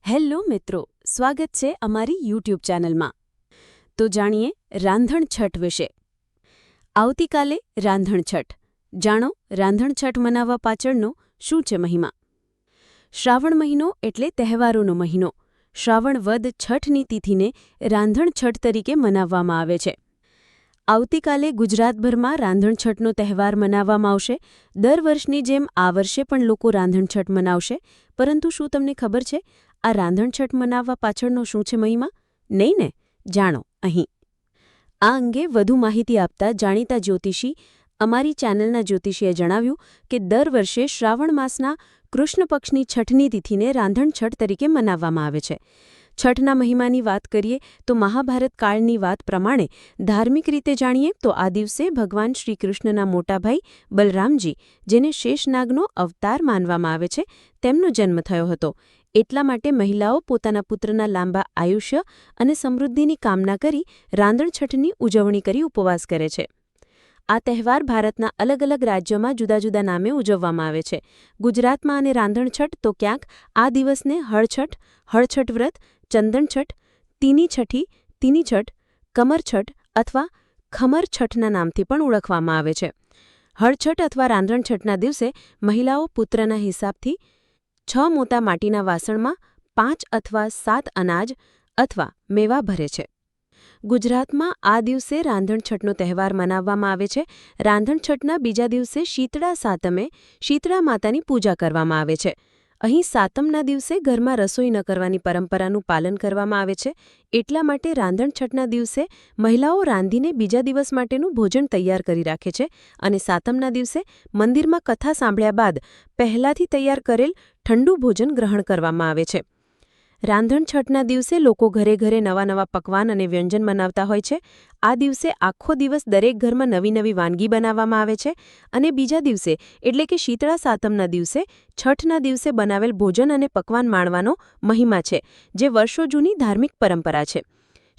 Hello મિત્રો, સ્વાગત છે અમારી યુટ્યુબ ચેનલમાં. તો જાણીએ રાંધણછઠ વિશે. આવતીકાલે રાંધણછઠ. જાણો રાંધણછઠ મનાવવા પાછળનો શું છે મહિમા. શ્રાવણ મહિનો એટલે તહેવારોનો મહિનો. શ્રાવણ વદ છઠની તિથિને રાંધણછઠ તરીકે મનાવવામાં આવે છે. આવતીકાલે ગુજરાતભરમાં રાંધણછઠનો તહેવાર મનાવવામાં આવશે. દર વર્ષની જેમ આ વર્ષે પણ લોકો રાંધણછઠ મનાવશે. પરંતુ શું તમને ખબર છે આ રાંધણછઠ મનાવવા પાછળનો શું છે મહિમા? નહીં ને? જાણો અહીં. આ અંગે વધુ માહિતી આપતા જાણીતા જ્યોતિષી અમારી ચેનલના જ્યોતિષીએ જણાવ્યું કે દર વર્ષે શ્રાવણ માસના કૃષ્ણ પક્ષની છઠની તિથિને રાંધણછઠ તરીકે મનાવવામાં આવે છે. છઠના મહિમાની વાત કરીએ તો મહાભારત કાળની વાત પ્રમાણે ધાર્મિક રીતે જાણીએ તો આ દિવસે ભગવાન શ્રીકૃષ્ણના મોટા ભાઈ બલરામજી, જેને શેષનાગનો અવતાર માનવામાં આવે છે, તેમનો જન્મ થયો હતો. એટલા માટે મહિલાઓ પોતાના પુત્રના લાંબા આયુષ્ય અને સમૃદ્ધિની કામના કરી રાંધણછઠની ઉજવણી કરી ઉપવાસ કરે છે. આ તહેવાર ભારતના અલગ અલગ રાજ્યોમાં જુદા જુદા નામે ઉજવવામાં આવે છે. ગુજરાતમાં આને રાંધણછઠ તો ક્યાંક આ દિવસને હળછઠ, હળછઠ વ્રત, ચંદનછઠ, તીની છઠી, તીની છઠ, કમરછઠ અથવા ખમરછઠના નામથી પણ ઓળખવામાં આવે છે. હળછઠ અથવા રાંધણછઠના દિવસે મહિલાઓ પુત્રના હિસાબથી 6 મોટા માટીના વાસણમાં 5 અથવા 7 અનાજ અથવા મેવા ભરે છે. ગુજરાતમાં આ દિવસે રાંધણછઠનો તહેવાર મનાવવામાં આવે છે. રાંધણછઠના બીજા દિવસે શીતળા સાતમે શીતળા માતાની પૂજા કરવામાં આવે છે. અહીં સાતમના દિવસે ઘરમાં રસોઈ ન કરવાની પરંપરાનું પાલન કરવામાં આવે છે. એટલા માટે રાંધણછઠના દિવસે મહિલાઓ રાંધીને બીજા દિવસ માટેનું ભોજન તૈયાર કરી રાખે છે અને સાતમના દિવસે મંદિરમાં કથા સાંભળ્યા બાદ પહેલાથી તૈયાર કરેલ ઠંડુ ભોજન ગ્રહણ કરવામાં આવે છે. રાંધણછઠના દિવસે લોકો ઘરે ઘરે નવા નવા પકવાન અને વ્યંજન બનાવતા હોય છે. આ દિવસે આખો દિવસ દરેક ઘરમાં નવી નવી વાનગી બનાવવામાં આવે છે અને બીજા દિવસે એટલે કે શીતળા સાતમના દિવસે છઠના દિવસે બનાવેલ ભોજન અને પકવાન માણવાનો મહિમા છે, જે વર્ષો જૂની ધાર્મિક પરંપરા છે.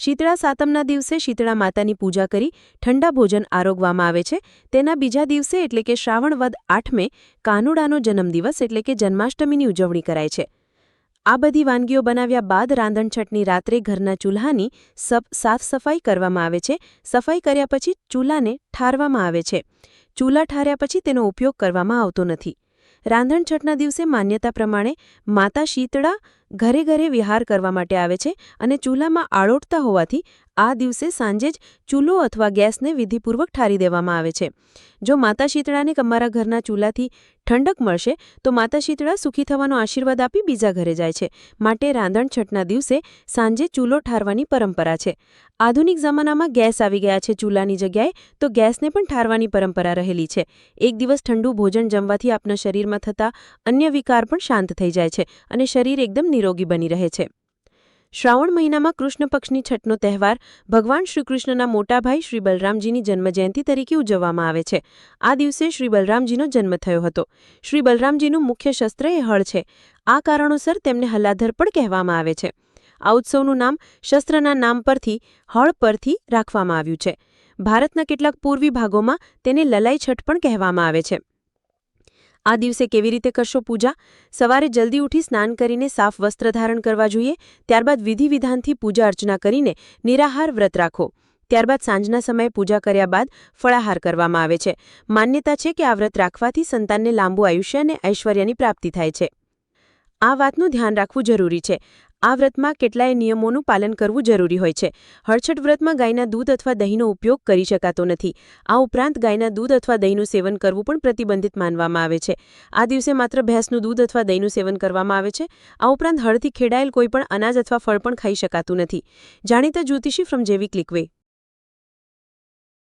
શીતળા સાતમના દિવસે શીતળા માતાની પૂજા કરી ઠંડા ભોજન આરોગવામાં આવે છે. તેના બીજા દિવસે એટલે કે શ્રાવણ વદ 8મે કાનુડાનો જન્મદિવસ એટલે કે જન્માષ્ટમીની ઉજવણી કરાય છે. આ બધી વાનગીઓ બનાવ્યા બાદ રાંધણછઠની રાત્રે ઘરના ચૂલ્હાની સાફ સફાઈ કરવામાં આવે છે. સફાઈ કર્યા પછી ચૂલાને ઠારવામાં આવે છે. ચૂલા ઠાર્યા પછી તેનો ઉપયોગ કરવામાં આવતો નથી. રાંધણછઠના દિવસે માન્યતા પ્રમાણે માતા શીતળા ઘરે ઘરે વિહાર કરવા માટે આવે છે અને ચૂલામાં આળોટતા હોવાથી આ દિવસે સાંજે જ ચૂલો અથવા ગેસને વિધિપૂર્વક ઠારી દેવામાં આવે છે. જો માતા શીતળાને અમારા ઘરના ચૂલાથી ઠંડક મળશે તો માતા શીતળા સુખી થવાનો આશીર્વાદ આપી બીજા ઘરે જાય છે. માટે રાંધણછઠના દિવસે સાંજે ચૂલો ઠારવાની પરંપરા છે. આધુનિક જમાનામાં ગેસ આવી ગયા છે ચૂલાની જગ્યાએ, તો ગેસને પણ ઠારવાની પરંપરા રહેલી છે. એક દિવસ ઠંડુ ભોજન જમવાથી આપના શરીરમાં થતા અન્ય વિકાર પણ શાંત થઈ જાય છે અને શરીર એકદમ નિરોગી બની રહે છે. શ્રાવણ મહિનામાં કૃષ્ણ પક્ષની છઠનો તહેવાર ભગવાન શ્રીકૃષ્ણના મોટા ભાઈ શ્રી બલરામજીની જન્મજયંતિ તરીકે ઉજવવામાં આવે છે. આ દિવસે શ્રી બલરામજીનો જન્મ થયો હતો. શ્રી બલરામજીનું મુખ્ય શસ્ત્ર એ હળ છે. આ કારણોસર તેમને હલાધર પણ કહેવામાં આવે છે. આ ઉત્સવનું નામ શસ્ત્રના નામ પરથી હળ પરથી રાખવામાં આવ્યું છે. ભારતના કેટલાક પૂર્વી ભાગોમાં તેને લલાઈ છઠ પણ કહેવામાં આવે છે. આ દિવસે કેવી રીતે કરશો પૂજા? સવારે જલ્દી ઉઠી સ્નાન કરીને સાફ વસ્ત્ર ધારણ કરવા જોઈએ. ત્યારબાદ વિધિ વિધાનથી પૂજા અર્ચના કરીને નિરાહાર વ્રત રાખો. ત્યારબાદ સાંજના સમયે પૂજા કર્યા બાદ ફળાહાર કરવામાં આવે છે. માન્યતા છે કે આ વ્રત રાખવાથી સંતાનને લાંબુ આયુષ્ય અને ઐશ્વર્યની પ્રાપ્તિ થાય છે. આ વાતનું ધ્યાન રાખવું જરૂરી છે. આ વ્રતમાં કેટલાય નિયમોનું પાલન કરવું જરૂરી હોય છે. હળછઠ વ્રતમાં ગાયના દૂધ અથવા દહીંનો ઉપયોગ કરી શકાતો નથી. આ ઉપરાંત ગાયના દૂધ અથવા દહીંનું સેવન કરવું પણ પ્રતિબંધિત માનવામાં આવે છે. આ દિવસે માત્ર ભેંસનું દૂધ અથવા દહીંનું સેવન કરવામાં આવે છે. આ ઉપરાંત હળથી ખેડાયેલ કોઈ પણ અનાજ અથવા ફળ પણ ખાઈ શકાતું નથી. જાણીતા જ્યોતિષી ફ્રોમ જેવિક લિક્વે.